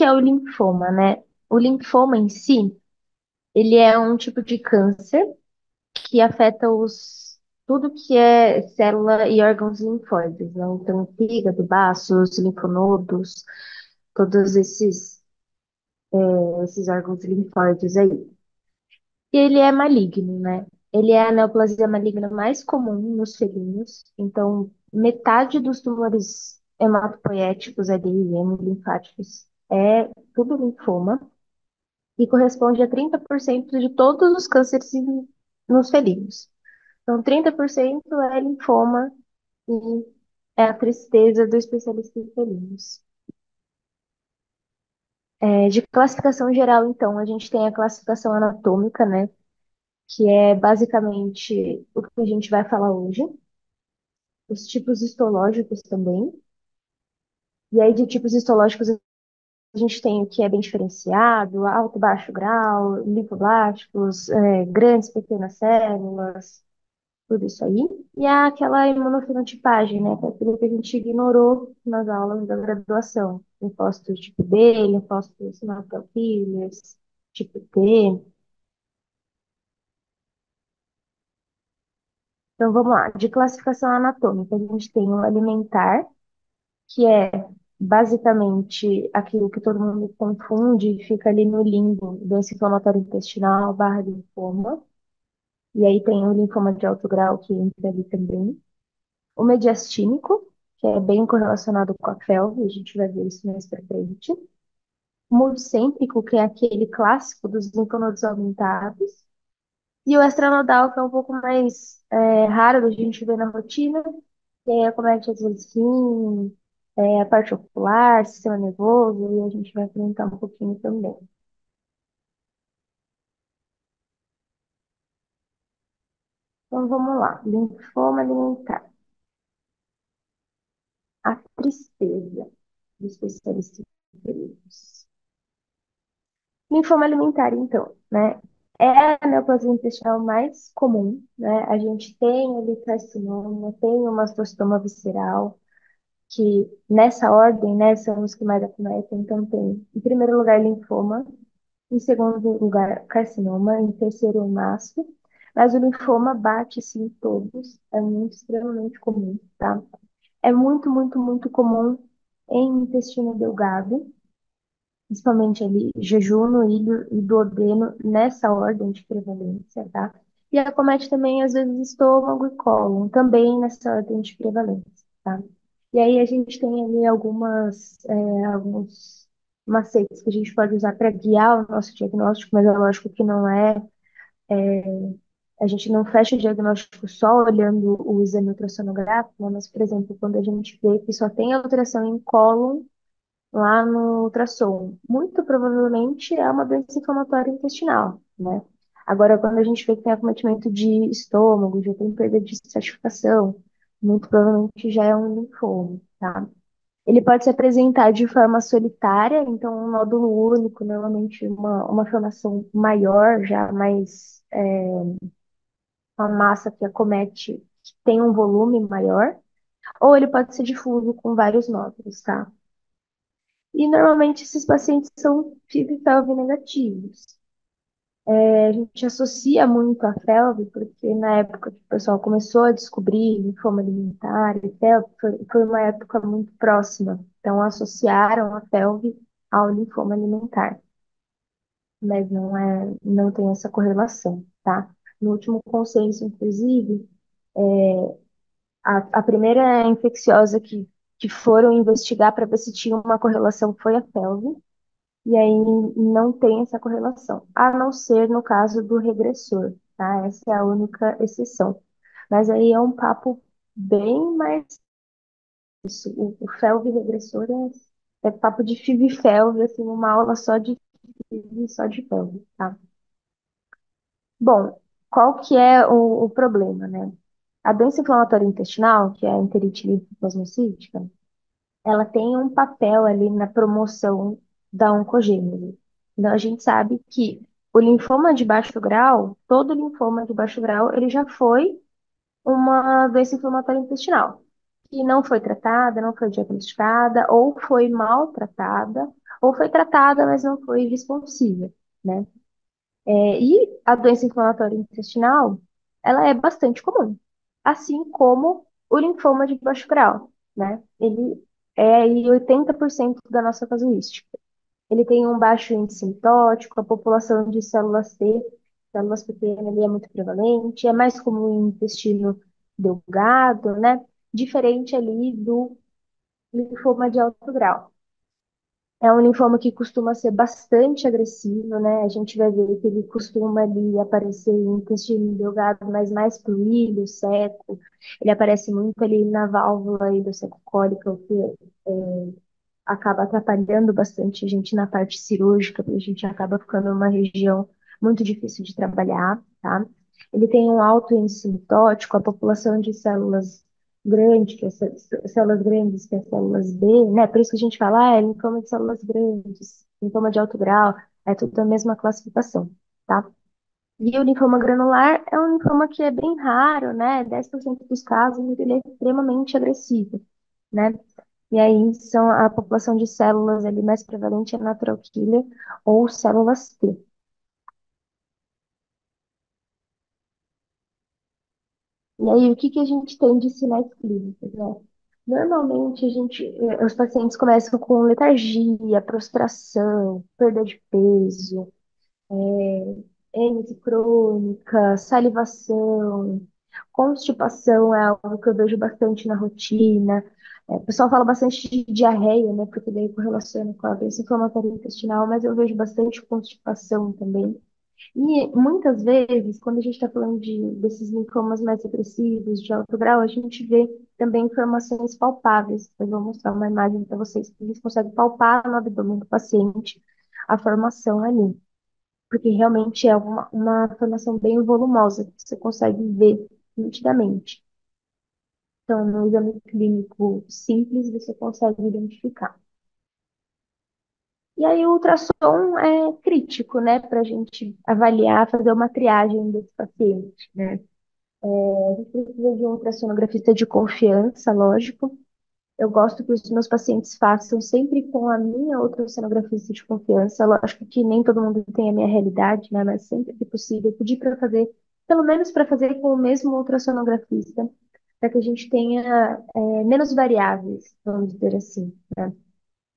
que é o linfoma, né? O linfoma em si, ele é um tipo de câncer que afeta tudo que é célula e órgãos linfóides, né? Então, fígado, baços, linfonodos, todos esses órgãos linfóides aí. E ele é maligno, né? Ele é a neoplasia maligna mais comum nos felinos. Então, metade dos tumores hematopoéticos ali, linfáticos, é tudo linfoma. E corresponde a 30% de todos os cânceres nos felinos. Então, 30% é linfoma e é a tristeza do especialista em felinos. De classificação geral, então, a gente tem a classificação anatômica, né? Que é basicamente o que a gente vai falar hoje. Os tipos histológicos também. E aí, de tipos histológicos, a gente tem o que é bem diferenciado, alto, baixo grau, linfoblásticos, grandes, pequenas células, tudo isso aí. E há aquela imunofenotipagem, né? Que é aquilo que a gente ignorou nas aulas da graduação. Linfócitos tipo B, linfócitos neutrophílicos, tipo T. Então, vamos lá. De classificação anatômica, a gente tem o alimentar, que é basicamente aquilo que todo mundo confunde e fica ali no limbo do inflamatório intestinal barra linfoma. E aí tem o linfoma de alto grau que entra ali também. O mediastínico, que é bem correlacionado com a felve, a gente vai ver isso mais pra frente. O multicêntrico, que é aquele clássico dos linfonodos aumentados. E o extranodal, que é um pouco mais raro da gente ver na rotina, que é acomete às vezes rim, a parte ocular, sistema nervoso, e a gente vai comentar um pouquinho também. Então vamos lá, linfoma alimentar. A tristeza do especialista em feridos. Linfoma alimentar, então, né? É a neoplasia intestinal mais comum, né? A gente tem ali carcinoma, tem o mastocitoma visceral, que nessa ordem, né, são os que mais acometem. Então tem, em primeiro lugar, linfoma, em segundo lugar, carcinoma, em terceiro, o mastro. Mas o linfoma bate, sim, em todos, é muito extremamente comum, tá? É muito, muito, muito comum em intestino delgado, principalmente ali jejuno, ilho e duodeno, nessa ordem de prevalência, tá? E acomete também, às vezes, estômago e cólon, também nessa ordem de prevalência, tá? E aí a gente tem ali alguns macetes que a gente pode usar para guiar o nosso diagnóstico, mas é lógico que não é, a gente não fecha o diagnóstico só olhando o exame ultrassonográfico, né? Mas, por exemplo, quando a gente vê que só tem alteração em cólon, lá no ultrassom. Muito provavelmente é uma doença inflamatória intestinal, né? Agora, quando a gente vê que tem acometimento de estômago, já tem perda de estratificação, muito provavelmente já é um linfoma, tá? Ele pode se apresentar de forma solitária, então um nódulo único, normalmente uma formação maior, já mais uma massa que acomete, que tem um volume maior, ou ele pode ser difuso com vários nódulos, tá? E normalmente esses pacientes são FIV-FeLV negativos. A gente associa muito a FeLV porque na época que o pessoal começou a descobrir linfoma alimentar e FeLV, foi uma época muito próxima. Então associaram a FeLV ao linfoma alimentar, mas não tem essa correlação, tá? No último consenso, inclusive, a primeira infecciosa que foram investigar para ver se tinha uma correlação foi a FeLV. E aí não tem essa correlação, a não ser no caso do regressor, tá? Essa é a única exceção. Mas aí é um papo bem mais isso. O FeLV regressor é papo de FIV e FeLV, assim, uma aula só de FIV e só de FeLV, tá? Bom, qual que é o problema, né? A doença inflamatória intestinal, que é a enterite linfoplasmocítica, ela tem um papel ali na promoção da oncogênese. Então, a gente sabe que o linfoma de baixo grau, todo linfoma de baixo grau, ele já foi uma doença inflamatória intestinal. que não foi tratada, não foi diagnosticada, ou foi mal tratada, ou foi tratada, mas não foi responsiva, né? E a doença inflamatória intestinal, ela é bastante comum, assim como o linfoma de baixo grau, né? Ele é aí 80% da nossa casuística. Ele tem um baixo índice mitótico, a população de células T, células pequenas, ele é muito prevalente, é mais comum em intestino delgado, né? Diferente ali do linfoma de alto grau. É um linfoma que costuma ser bastante agressivo, né? A gente vai ver que ele costuma ali aparecer em intestino delgado, mas mais pro ilho, seco. Ele aparece muito ali na válvula ileocélico-cólica, o que acaba atrapalhando bastante a gente na parte cirúrgica, porque a gente acaba ficando numa região muito difícil de trabalhar, tá? Ele tem um alto índice mitótico, a população de células grandes, células grandes, que é células B, né? Por isso que a gente fala, é linfoma de células grandes, linfoma de alto grau, é tudo a mesma classificação, tá? E o linfoma granular é um linfoma que é bem raro, né? 10% dos casos ele é extremamente agressivo, né? E aí são a população de células ali mais prevalente é natural killer ou células T. E aí o que que a gente tem de sinais clínicos, né? Normalmente os pacientes começam com letargia, prostração, perda de peso, êmese crônica, salivação, constipação é algo que eu vejo bastante na rotina. O pessoal fala bastante de diarreia, né? Porque daí correlaciona com a doença inflamatória intestinal, mas eu vejo bastante constipação também. E muitas vezes, quando a gente está falando desses linfomas mais agressivos, de alto grau, a gente vê também informações palpáveis. Eu vou mostrar uma imagem para vocês que a gente consegue palpar no abdômen do paciente a formação ali, porque realmente é uma formação bem volumosa, que você consegue ver nitidamente. Então, no exame clínico simples, você consegue identificar. E aí, o ultrassom é crítico, né, para a gente avaliar, fazer uma triagem desse paciente, né? A gente precisa de um ultrassonografista de confiança, lógico. Eu gosto que os meus pacientes façam sempre com a minha ultrassonografista de confiança. Lógico que nem todo mundo tem a minha realidade, né? Mas sempre que possível, pedir para fazer, pelo menos para fazer com o mesmo ultrassonografista, para que a gente tenha menos variáveis, vamos dizer assim, né?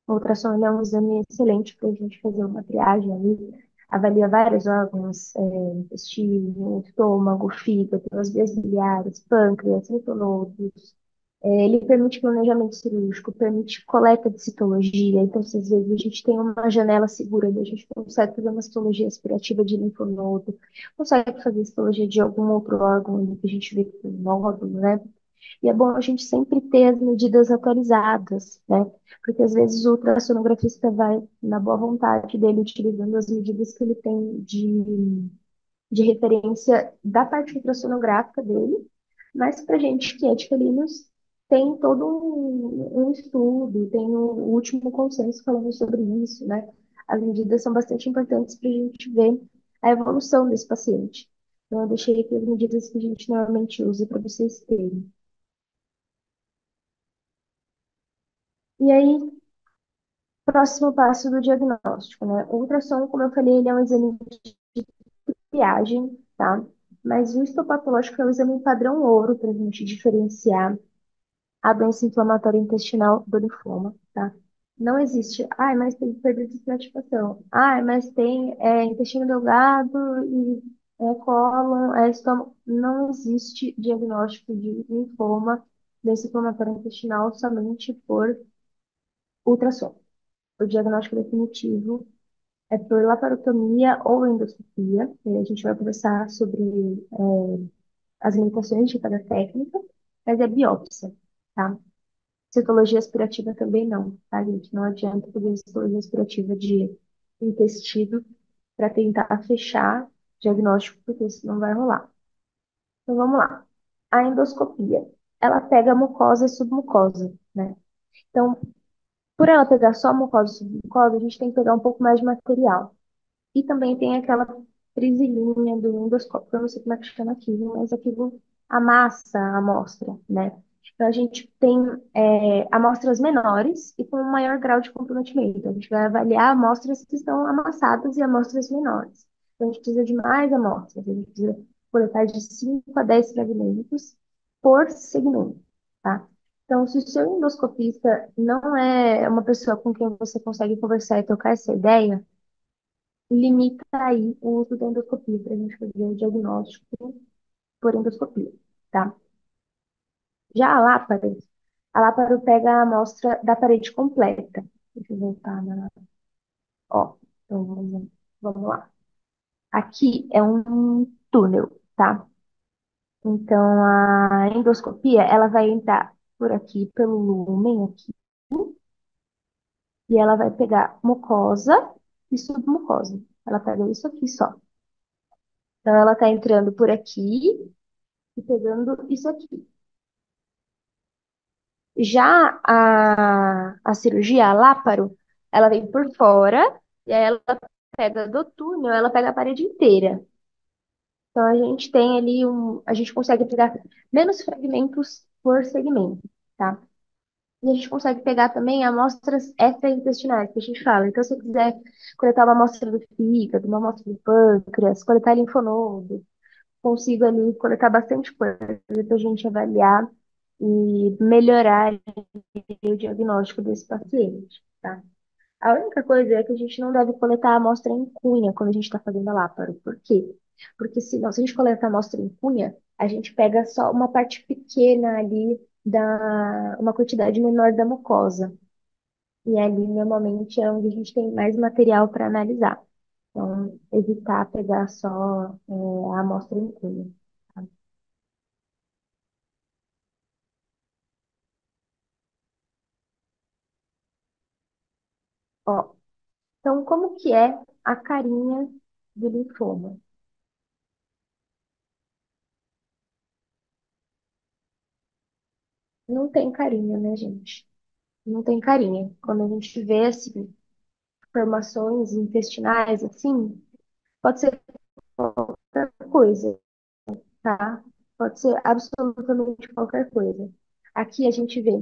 O ultrassom ele é um exame excelente para a gente fazer uma triagem ali, avalia vários órgãos, intestino, estômago, fígado, as vias biliares, pâncreas, linfonodos. Ele permite planejamento cirúrgico, permite coleta de citologia, então, às vezes, a gente tem uma janela segura, a gente consegue fazer uma citologia aspirativa de linfonodo, consegue fazer citologia de algum outro órgão ali que a gente vê que tem nódulo, né? E é bom a gente sempre ter as medidas atualizadas, né? Porque às vezes o ultrassonografista vai, na boa vontade dele, utilizando as medidas que ele tem de referência da parte ultrassonográfica dele, mas para gente que é de felinos, tem todo um estudo, tem o último consenso falando sobre isso, né? As medidas são bastante importantes para a gente ver a evolução desse paciente. Então, eu deixei aqui as medidas que a gente normalmente usa para vocês terem. E aí, próximo passo do diagnóstico, né? O ultrassom, como eu falei, ele é um exame de triagem, tá? Mas o histopatológico é o exame padrão ouro para a gente diferenciar a doença inflamatória intestinal do linfoma, tá? Não existe, ai, mas tem perda de estratificação. Ai, mas tem intestino delgado e cólon, estômago. Não existe diagnóstico de linfoma, doença inflamatória intestinal somente por ultrassom. O diagnóstico definitivo é por laparotomia ou endoscopia. E a gente vai conversar sobre as limitações de cada técnica, mas é biópsia, tá? Citologia aspirativa também não, tá, gente? Não adianta fazer citologia aspirativa de intestino para tentar fechar diagnóstico, porque isso não vai rolar. Então vamos lá. A endoscopia, ela pega a mucosa e submucosa, né? Então, por ela pegar só mucosa e submucosa, a gente tem que pegar um pouco mais de material. E também tem aquela prisilinha do endoscópio, eu não sei como é que chama aquilo, mas aquilo amassa a amostra, né? Então, a gente tem amostras menores e com um maior grau de comprometimento. A gente vai avaliar amostras que estão amassadas e amostras menores. Então, a gente precisa de mais amostras. A gente precisa coletar de 5 a 10 fragmentos por segmento, tá? Então, se o seu endoscopista não é uma pessoa com quem você consegue conversar e trocar essa ideia, limita aí o uso da endoscopia para a gente fazer o diagnóstico por endoscopia, tá? Já a láparo pega a amostra da parede completa. Deixa eu voltar na. Ó, então vamos lá. Aqui é um túnel, tá? Então a endoscopia, ela vai entrar por aqui, pelo lumen aqui, e ela vai pegar mucosa e submucosa. Ela pega isso aqui só. Então ela tá entrando por aqui e pegando isso aqui. Já a cirurgia, a láparo, ela vem por fora e aí ela pega do túnel, ela pega a parede inteira. Então a gente tem ali a gente consegue pegar menos fragmentos por segmento, tá? E a gente consegue pegar também amostras extraintestinais, que a gente fala. Então, se eu quiser coletar uma amostra do fígado, uma amostra do pâncreas, coletar linfonodo, consigo ali coletar bastante coisa para a gente avaliar e melhorar o diagnóstico desse paciente, tá? A única coisa é que a gente não deve coletar a amostra em cunha quando a gente está fazendo a láparo. Por quê? Porque se a gente coletar a amostra em cunha, a gente pega só uma parte pequena ali uma quantidade menor da mucosa. E ali, normalmente, é onde a gente tem mais material para analisar. Então, evitar pegar só, a amostra em cunha, tá? Ó, então, como que é a carinha do linfoma? Não tem carinha, né, gente? Não tem carinha. Quando a gente vê, assim, formações intestinais, assim, pode ser qualquer coisa, tá? Pode ser absolutamente qualquer coisa. Aqui a gente vê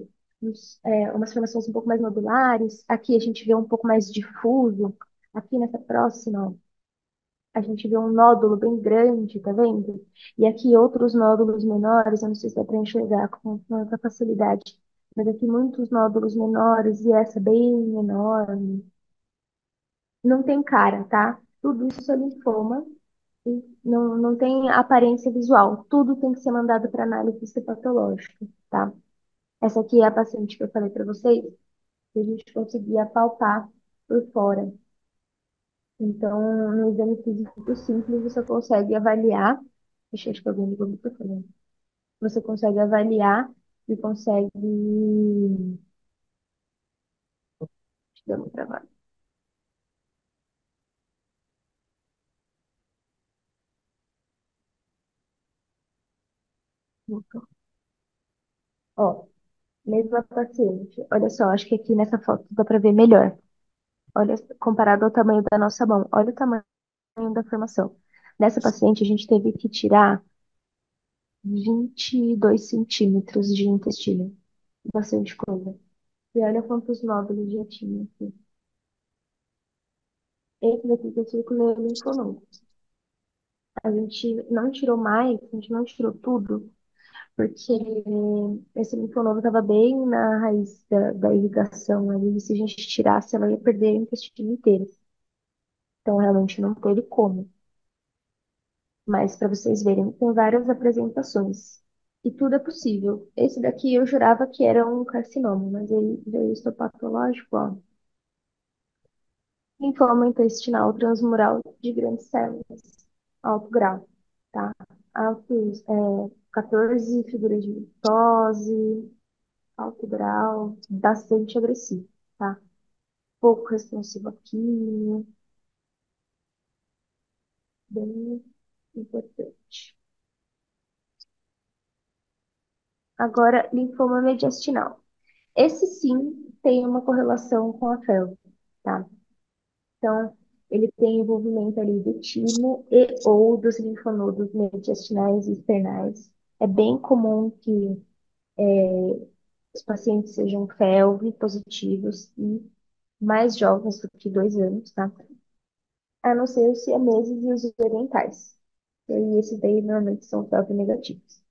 umas formações um pouco mais nodulares, aqui a gente vê um pouco mais difuso, aqui nessa próxima a gente vê um nódulo bem grande, tá vendo? E aqui outros nódulos menores, eu não sei se dá para enxergar com tanta facilidade, mas aqui muitos nódulos menores e essa bem enorme. Não tem cara, tá? Tudo isso é linfoma e não tem aparência visual. Tudo tem que ser mandado para análise histopatológica, tá? Essa aqui é a paciente que eu falei para vocês, que a gente conseguia palpar por fora. Então, no exame físico simples, você consegue avaliar. Deixa eu acho que alguém ligou o microfone. Você consegue avaliar e consegue. Deixa eu dar uma travada. Ó, mesma paciente. Olha só, acho que aqui nessa foto dá para ver melhor. Olha, comparado ao tamanho da nossa mão. Olha o tamanho da formação. Nessa paciente, a gente teve que tirar 22 centímetros de intestino. Bastante coisa. E olha quantos nódulos já tinha aqui. Esse daqui que eu circulei linfonodo. A gente não tirou mais, a gente não tirou tudo, porque esse linfonodo estava bem na raiz da irrigação ali. E se a gente tirasse, ela ia perder o intestino inteiro. Então, realmente não teve como. Mas para vocês verem, tem várias apresentações. E tudo é possível. Esse daqui eu jurava que era um carcinoma, mas ele veio histopatológico, ó. Linfoma intestinal transmural de grandes células. Alto grau, tá? Altos, 14 figuras de mitose, alto grau, bastante agressivo, tá? Pouco responsivo à quimio, bem importante. Agora, linfoma mediastinal. Esse sim tem uma correlação com a felve, tá? Então, ele tem envolvimento ali do timo e ou dos linfonodos mediastinais e externais. É bem comum que os pacientes sejam FeLV positivos e mais jovens do que 2 anos, tá? A não ser os siameses e os orientais. E aí, esses daí normalmente são FeLV negativos.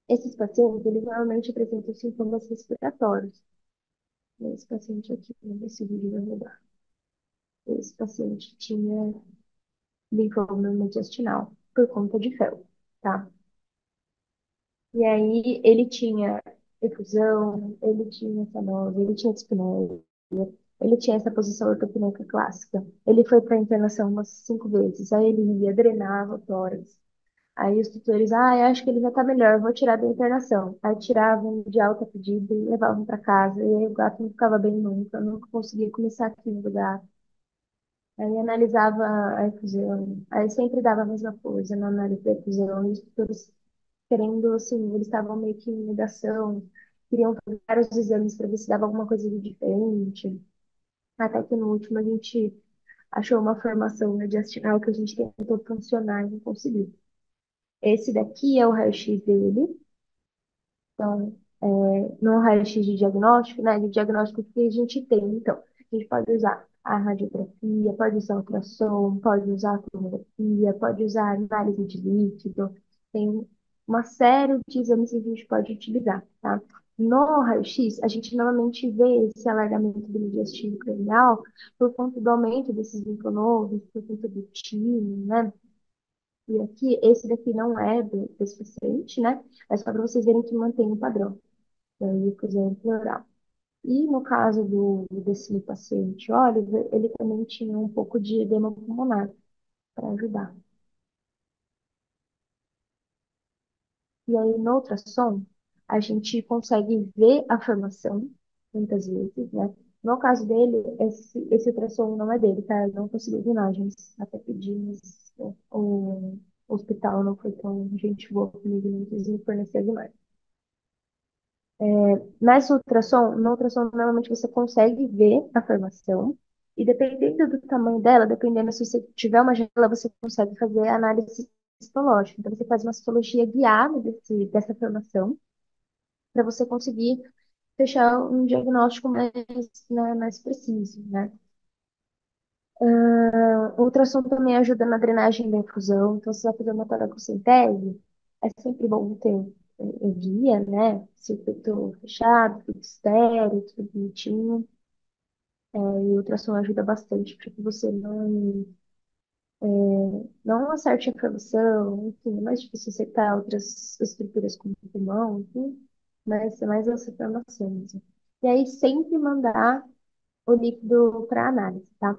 Esses pacientes, eles normalmente apresentam sintomas respiratórios. Esse paciente aqui, nesse vídeo vai mudar. Esse paciente tinha linfoma mediastinal por conta de FeLV, tá? E aí, ele tinha efusão, ele tinha cianose, ele tinha dispneia, ele tinha essa posição ortopneica clássica. Ele foi para internação umas 5 vezes. Aí ele ia, drenava o tórax. Aí os tutores, eu acho que ele já tá melhor, vou tirar da internação. Aí tiravam de alta pedida e levavam para casa. E aí o gato não ficava bem nunca, nunca conseguia começar aqui no gato. Aí analisava a efusão. Aí sempre dava a mesma coisa na análise da efusão. E os tutores querendo, assim, eles estavam meio que em negação, queriam fazer vários exames para ver se dava alguma coisa de diferente. Até que no último a gente achou uma formação mediastinal que a gente tentou funcionar e não conseguiu. Esse daqui é o raio-x dele. Então, no raio-x de diagnóstico, né, de diagnóstico que a gente tem. Então, a gente pode usar a radiografia, pode usar ultrassom, pode usar a tomografia, pode usar análise de líquido. Tem uma série de exames que a gente pode utilizar, tá? No raio-x, a gente normalmente vê esse alargamento do mediastino cranial por conta do aumento desses linfonodos, por conta do timo, né? E aqui, esse daqui não é desse paciente, né? É só para vocês verem que mantém o padrão. E aí, coisa pleural. E no caso desse paciente Oliver, ele também tinha um pouco de edema pulmonar para ajudar. E aí, no ultrassom, a gente consegue ver a formação, muitas vezes, né? No caso dele, esse ultrassom não é dele, tá? Eu não consegui imagens, até pedir, mas o hospital não foi tão gente boa comigo, não quis me fornecer as imagens. Mas no ultrassom, normalmente você consegue ver a formação, e dependendo do tamanho dela, dependendo se você tiver uma janela, você consegue fazer a análise histológica. Então, você faz uma histologia guiada dessa formação, para você conseguir fechar um diagnóstico mais, né, mais preciso, né? O ultrassom também ajuda na drenagem da infusão, então, se você vai fazer uma toracocentese, é sempre bom ter guia, né? Circuito fechado, tudo estéreo, tudo bonitinho. E o ultrassom ajuda bastante para que você não acerte a informação, enfim, é mais difícil acertar outras estruturas como o pulmão, enfim, mas é mais essa informação mesmo. E aí sempre mandar o líquido para análise, tá?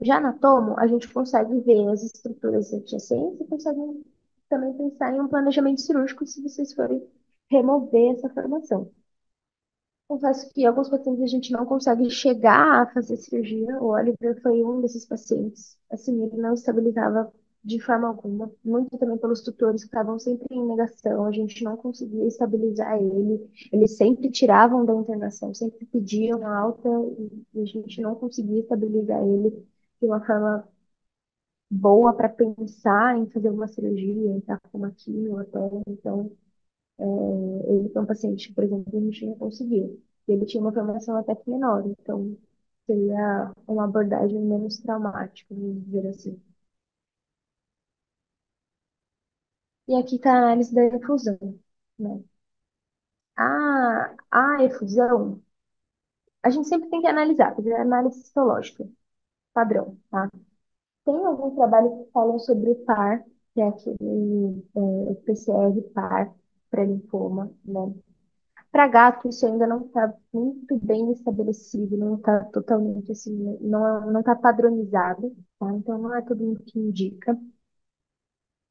Já na tomo, a gente consegue ver as estruturas adjacentes e consegue também pensar em um planejamento cirúrgico se vocês forem remover essa formação. Confesso que alguns pacientes a gente não consegue chegar a fazer cirurgia. O Oliver foi um desses pacientes. Assim, ele não estabilizava de forma alguma. Muito também pelos tutores que estavam sempre em negação. A gente não conseguia estabilizar ele. Eles sempre tiravam da internação, sempre pediam alta e a gente não conseguia estabilizar ele de uma forma boa para pensar em fazer uma cirurgia, entrar com uma quimio até. Então, ele foi um paciente, por exemplo, que a gente não conseguiu. Ele tinha uma formação até que menor, então seria uma abordagem menos traumática, vamos dizer assim. E aqui está a análise da efusão, né? A efusão, a gente sempre tem que analisar, fazer análise histológica, padrão, tá? Tem alguns trabalhos que falam sobre o PAR, que é aquele PCR PAR para linfoma, né? Para gato, isso ainda não está muito bem estabelecido, não está totalmente assim, não está padronizado, tá? Então não é todo mundo que indica,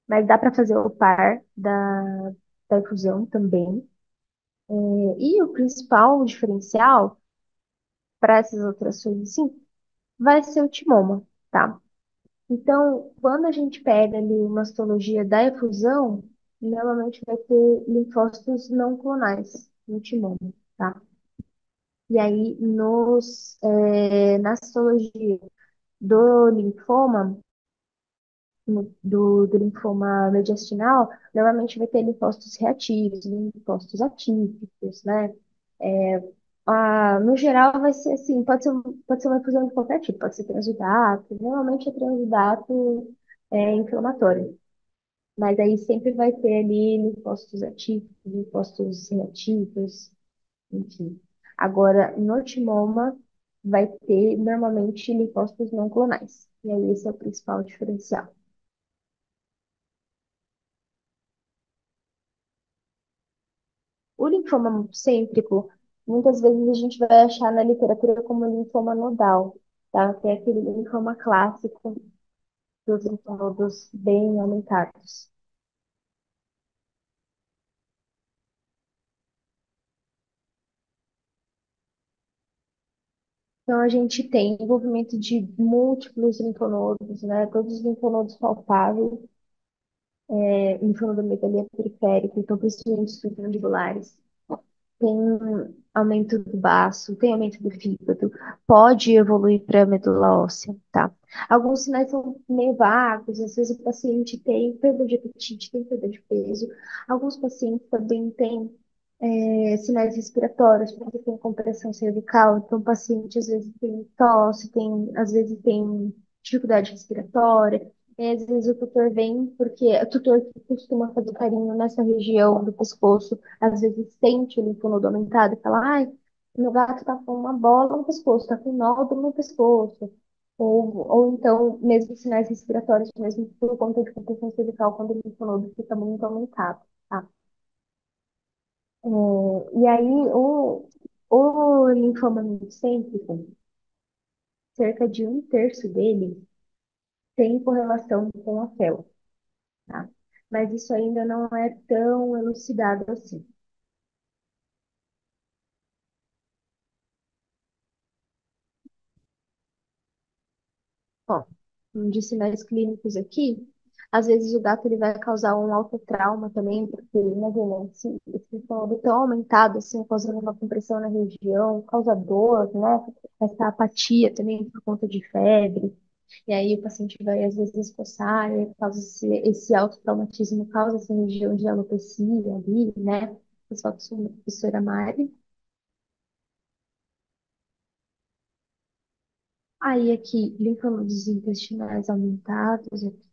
mas dá para fazer o par da infusão também. E o principal diferencial para essas alterações, assim, vai ser o timoma, tá? Então, quando a gente pega ali uma histologia da efusão, normalmente vai ter linfócitos não clonais no timoma, tá? E aí, na citologia do linfoma, do linfoma mediastinal, normalmente vai ter linfócitos reativos, linfócitos atípicos, né? É, no geral, vai ser assim, pode ser uma infusão de qualquer tipo, pode ser transudato, normalmente é transudato inflamatório, mas aí sempre vai ter ali linfócitos atípicos, linfócitos reativos, enfim. Agora, no timoma, vai ter normalmente linfócitos não clonais, e aí esse é o principal diferencial. O linfoma multicêntrico, muitas vezes a gente vai achar na literatura como linfoma nodal, tá? Que é aquele linfoma clássico dos linfonodos bem aumentados. Então, a gente tem envolvimento de múltiplos linfonodos, né? Todos os linfonodos palpáveis, linfonodomegalia periférica, então principalmente os subglandulares. Tem aumento do baço, tem aumento do fígado, pode evoluir para medula óssea, tá? Alguns sinais são meio vagos, às vezes o paciente tem perda de apetite, tem perda de peso. Alguns pacientes também têm sinais respiratórios, porque tem compressão cervical, então o paciente às vezes tem tosse, às vezes tem dificuldade respiratória. E às vezes o tutor vem porque o tutor que costuma fazer carinho nessa região do pescoço, às vezes sente o linfonodo aumentado e fala, ai, meu gato tá com uma bola no pescoço, tá com um nódulo no pescoço. Ou então, mesmo sinais respiratórios, mesmo por conta de compressão cervical, quando o linfonodo fica muito aumentado, tá? E aí, o linfoma multicêntrico, cerca de um terço dele tem correlação com a fel, tá? Mas isso ainda não é tão elucidado assim. Bom, um de sinais clínicos aqui, às vezes o gato ele vai causar um autotrauma também, porque, imagina, esse linfonodo tão aumentado, assim, causando uma compressão na região, causa dor, né? Essa apatia também por conta de febre. E aí o paciente vai, às vezes, coçar, e aí causa esse autotraumatismo, causa essa região de alopecia ali, né? O pessoal costuma professora Mari. Aí aqui, linfonodos intestinais aumentados, aqui,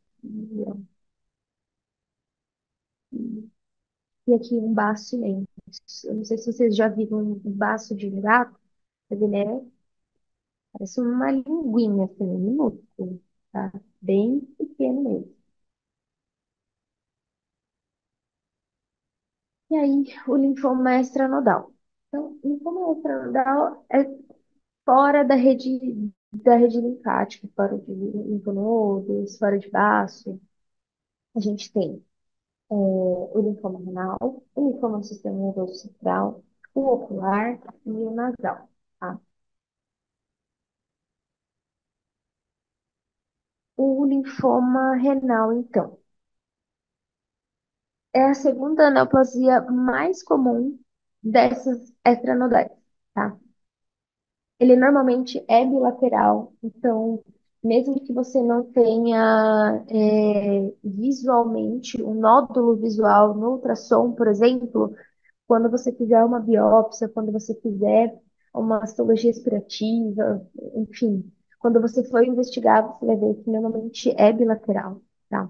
e aqui um baço imenso. Eu não sei se vocês já viram um baço de um gato, mas ele parece uma linguinha, assim, minúsculo, tá? Bem pequeno mesmo. E aí, o linfoma extranodal. Então, o linfoma extranodal é fora da rede linfática, fora de linfonodos, fora de baço. A gente tem o linfoma renal, o linfoma do sistema nervoso central, o ocular e o nasal, tá? O linfoma renal, então, é a segunda neoplasia mais comum dessas extranodais, tá? Ele normalmente é bilateral, então, mesmo que você não tenha visualmente um nódulo visual no ultrassom, por exemplo, quando você fizer uma biópsia, quando você fizer uma histologia expirativa, enfim, quando você for investigar, você vai ver que normalmente é bilateral, tá?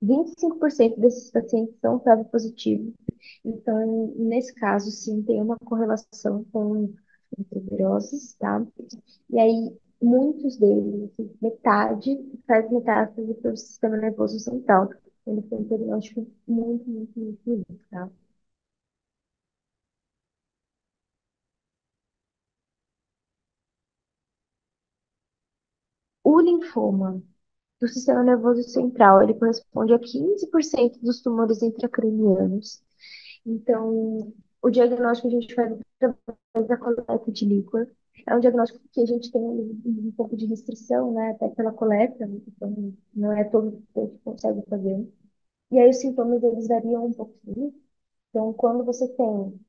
25% desses pacientes são prova positivos. Então, nesse caso, sim, tem uma correlação com antiviroses, tá? E aí, muitos deles, assim, metade, faz metástase para o sistema nervoso central. Ele tem um diagnóstico muito, muito, muito bonito, tá? O linfoma do sistema nervoso central, ele corresponde a 15% dos tumores intracranianos. Então, o diagnóstico que a gente faz através da coleta de líquor é um diagnóstico que a gente tem um pouco de restrição, né, até pela coleta, né, então não é todo mundo que consegue fazer. E aí os sintomas, eles variam um pouquinho. Então, quando você tem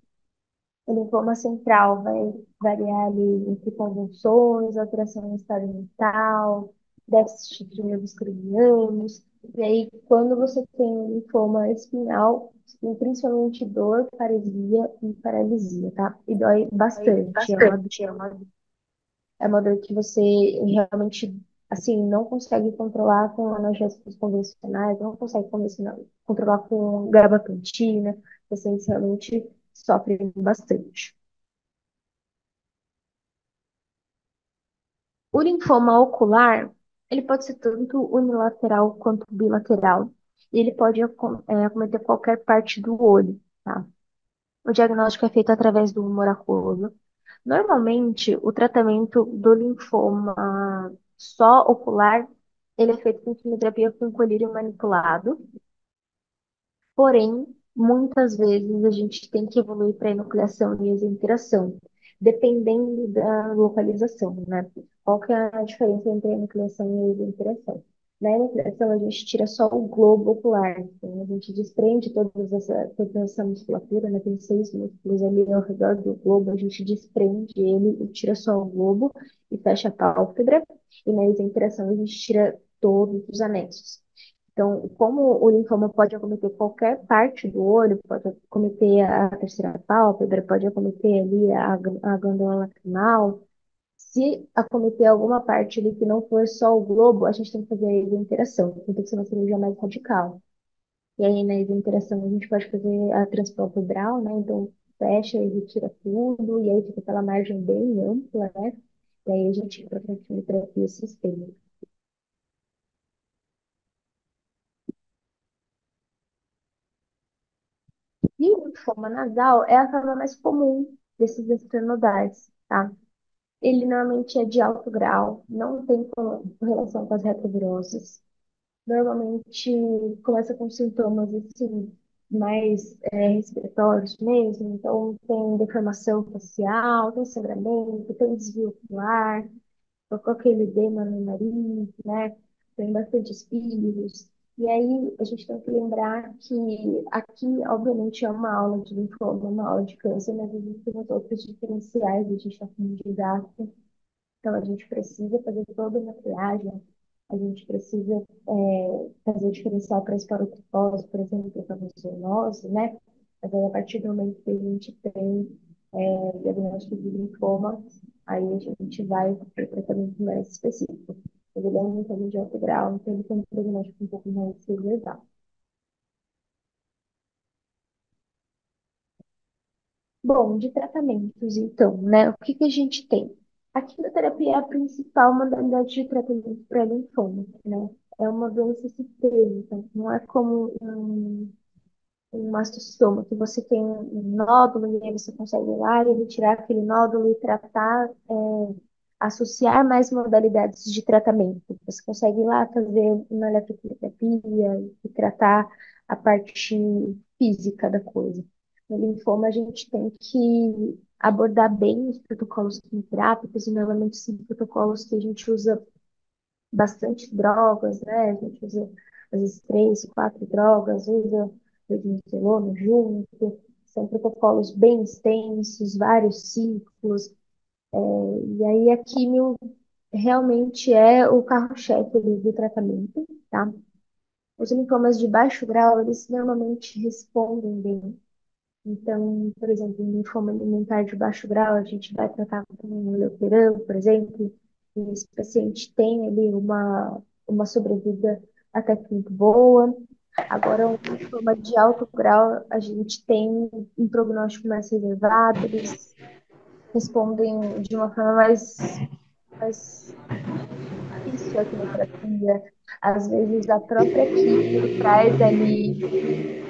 o linfoma central, vai variar ali entre convulsões, alteração no estado mental, déficit de nervos cranianos. E aí, quando você tem um linfoma espinhal, você tem principalmente dor, paresia e paralisia, tá? E dói bastante. É uma dor que você realmente, assim, não consegue controlar com analgésicos convencionais, não consegue controlar com gabapentina. Pacientes realmente sofrem bastante. O linfoma ocular, ele pode ser tanto unilateral quanto bilateral. E ele pode acometer qualquer parte do olho, tá? O diagnóstico é feito através do humor aquoso. Normalmente, o tratamento do linfoma só ocular, ele é feito com quimioterapia com colírio manipulado. Porém, muitas vezes a gente tem que evoluir para enucleação e exenteração, dependendo da localização, né? Qual que é a diferença entre a enucleação e a exenteração? Na enucleação, a gente tira só o globo ocular, então a gente desprende toda essa musculatura, né? Tem 6 músculos ali ao redor do globo, a gente desprende ele e tira só o globo e fecha a pálpebra, e na exenteração a gente tira todos os anexos. Então, como o linfoma pode acometer qualquer parte do olho, pode acometer a terceira pálpebra, pode acometer ali a glândula lacrimal, se acometer alguma parte ali que não for só o globo, a gente tem que fazer a isinteração, então tem que ser uma cirurgia mais radical. E aí, na isinteração, a gente pode fazer a transpalpebral, né? Então, fecha e retira tudo, e aí fica aquela margem bem ampla, né? E aí a gente entra para a quimioterapia sistêmica. E o linfoma nasal é a forma mais comum desses esternudais, tá? Ele normalmente é de alto grau, não tem correlação com as retroviroses. Normalmente começa com sintomas assim, mais respiratórios mesmo, então tem deformação facial, tem sangramento, tem desvio ocular, tô com aquele edema no nariz, né? Tem bastante espirros. E aí a gente tem que lembrar que aqui, obviamente, é uma aula de linfoma, uma aula de câncer, mas existem os outros diferenciais, a gente está falando de gasto. Então a gente precisa fazer toda a maquiagem, a gente precisa fazer diferencial para esporotricose, por exemplo, para zoonose, né? Mas aí, a partir do momento que a gente tem diagnóstico de linfoma, aí a gente vai para o tratamento mais específico. Ele é um linfoma de alto grau, então ele tem um diagnóstico um pouco mais elevado. Bom, de tratamentos, então, né? O que que a gente tem? A quimioterapia é a principal modalidade de tratamento para linfoma, né? É uma doença sistêmica, não é como um mastocitoma, que você tem um nódulo e aí você consegue ir lá e retirar aquele nódulo e tratar, associar mais modalidades de tratamento. Você consegue ir lá fazer uma eletroterapia e tratar a parte física da coisa. No linfoma, a gente tem que abordar bem os protocolos quimioterápicos, e normalmente são protocolos que a gente usa bastante drogas, né? A gente usa às vezes 3, 4 drogas, usa prednisolona junto. São protocolos bem extensos, vários ciclos. E aí a químio realmente é o carro-chefe ali do tratamento, tá? Os linfomas de baixo grau, eles normalmente respondem bem. Então, por exemplo, um linfoma alimentar de baixo grau, a gente vai tratar com um Leukeran, por exemplo, e esse paciente tem ali uma sobrevida até que muito boa. Agora, um linfoma de alto grau, a gente tem um prognóstico mais reservado, eles respondem de uma forma mais difícil a quimioterapia. Às vezes, a própria quimio traz ali.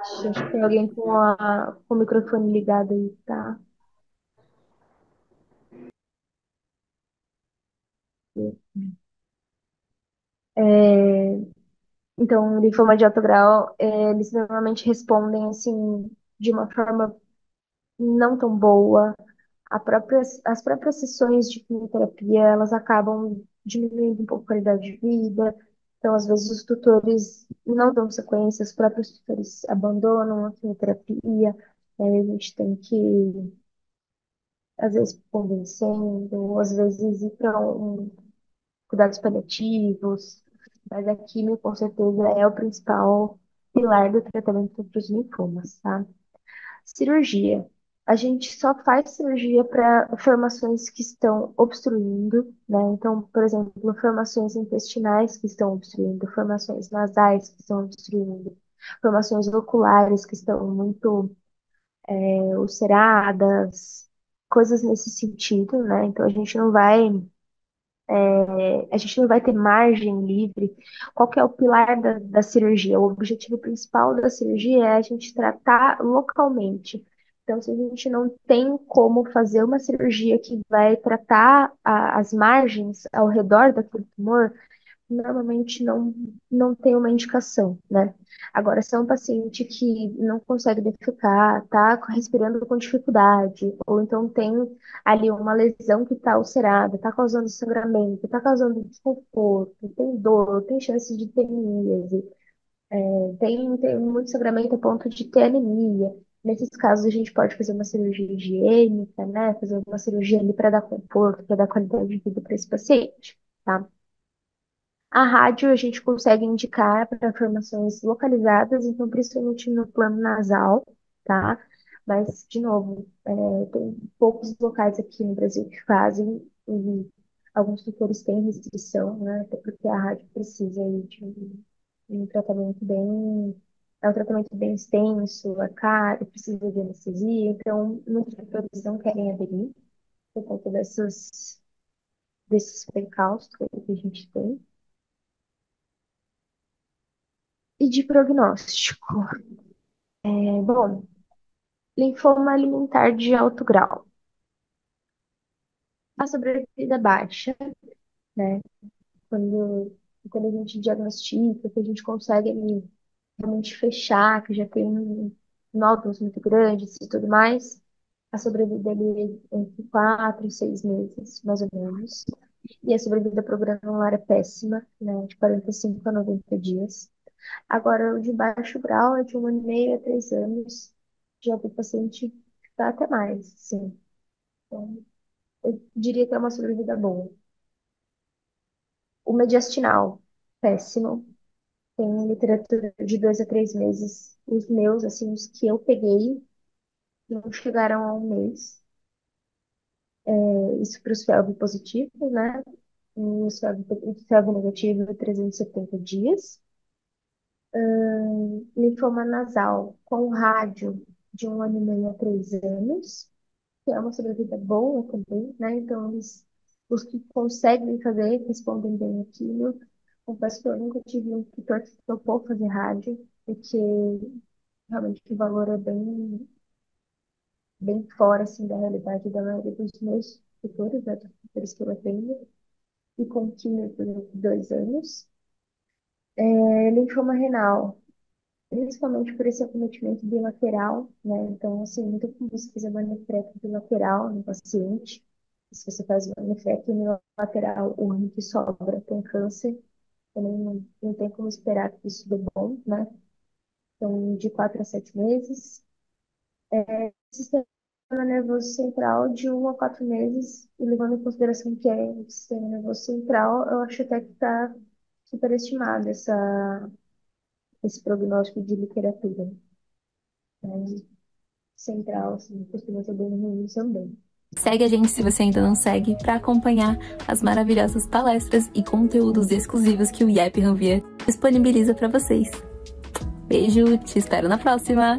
Acho que tem alguém com o microfone ligado aí, tá? É, então, linfoma de alto grau, eles normalmente respondem assim de uma forma não tão boa. As próprias sessões de quimioterapia, elas acabam diminuindo um pouco a qualidade de vida. Então, às vezes, os tutores não dão sequência, os próprios tutores abandonam a quimioterapia. A gente tem que às vezes convencendo, ou às vezes ir para cuidados paliativos, mas a quimio com certeza é o principal pilar do tratamento para os linfomas, tá? Cirurgia. A gente só faz cirurgia para formações que estão obstruindo, né? Então, por exemplo, formações intestinais que estão obstruindo, formações nasais que estão obstruindo, formações oculares que estão muito ulceradas, coisas nesse sentido, né? Então, a gente não vai ter margem livre. Qual que é o pilar da cirurgia? O objetivo principal da cirurgia é a gente tratar localmente. Então, se a gente não tem como fazer uma cirurgia que vai tratar as margens ao redor daquele tumor, normalmente não tem uma indicação, né? Agora, se é um paciente que não consegue defecar, tá respirando com dificuldade, ou então tem ali uma lesão que está ulcerada, está causando sangramento, está causando desconforto, tem dor, tem chance de ter anemia, tem muito sangramento a ponto de ter anemia. Nesses casos, a gente pode fazer uma cirurgia higiênica, né? Fazer uma cirurgia ali para dar conforto, para dar qualidade de vida para esse paciente, tá? A rádio a gente consegue indicar para formações localizadas, então principalmente no plano nasal, tá? Mas, de novo, tem poucos locais aqui no Brasil que fazem, e alguns tutores têm restrição, né? Até porque a rádio precisa aí de um tratamento é um tratamento bem extenso, é caro, precisa de anestesia, então muitos tutores não querem aderir por conta desses percalços que a gente tem. E de prognóstico. Bom, linfoma alimentar de alto grau. A sobrevida baixa, né? Quando, quando a gente diagnostica, que a gente consegue ali, realmente fechar, que já tem nódulos muito grandes e tudo mais, a sobrevida ali é entre 4 e 6 meses, mais ou menos. E a sobrevida programar é péssima, né? De 45 a 90 dias. Agora, o de baixo grau é de 1 ano e meio a 3 anos. Já vi paciente que está até mais, sim. Então, eu diria que é uma sobrevida boa. O mediastinal, péssimo. Tem literatura de 2 a 3 meses. Os meus, assim, os que eu peguei, não chegaram a 1 mês. Isso para os FeLV positivos, né? E os FeLV negativo, 370 dias. Linfoma nasal com rádio de 1 ano e meio a 3 anos, que é uma sobrevida boa também, né? Então, os que conseguem fazer respondem bem aquilo. Confesso que eu nunca tive um tutor que topou fazer rádio, porque realmente o valor é bem fora, assim, da realidade da maioria dos meus tutores, né? Dos tutores que eu atendo, e com quimio por 2 anos. Linfoma renal, principalmente por esse acometimento bilateral, né? Então, assim, muito comum você fazer uma nefrectomia bilateral no paciente. Se você faz uma nefrectomia unilateral, o rim que sobra tem câncer, também não tem como esperar que isso dê bom, né? Então, de 4 a 7 meses. Sistema nervoso central, de 1 a 4 meses, e levando em consideração que é o sistema nervoso central, eu acho até que está superestimado esse prognóstico de literatura, né? Central, assim, costuma ser bem ruim também. Segue a gente se você ainda não segue para acompanhar as maravilhosas palestras e conteúdos exclusivos que o IEP Ranvier disponibiliza para vocês. Beijo, te espero na próxima!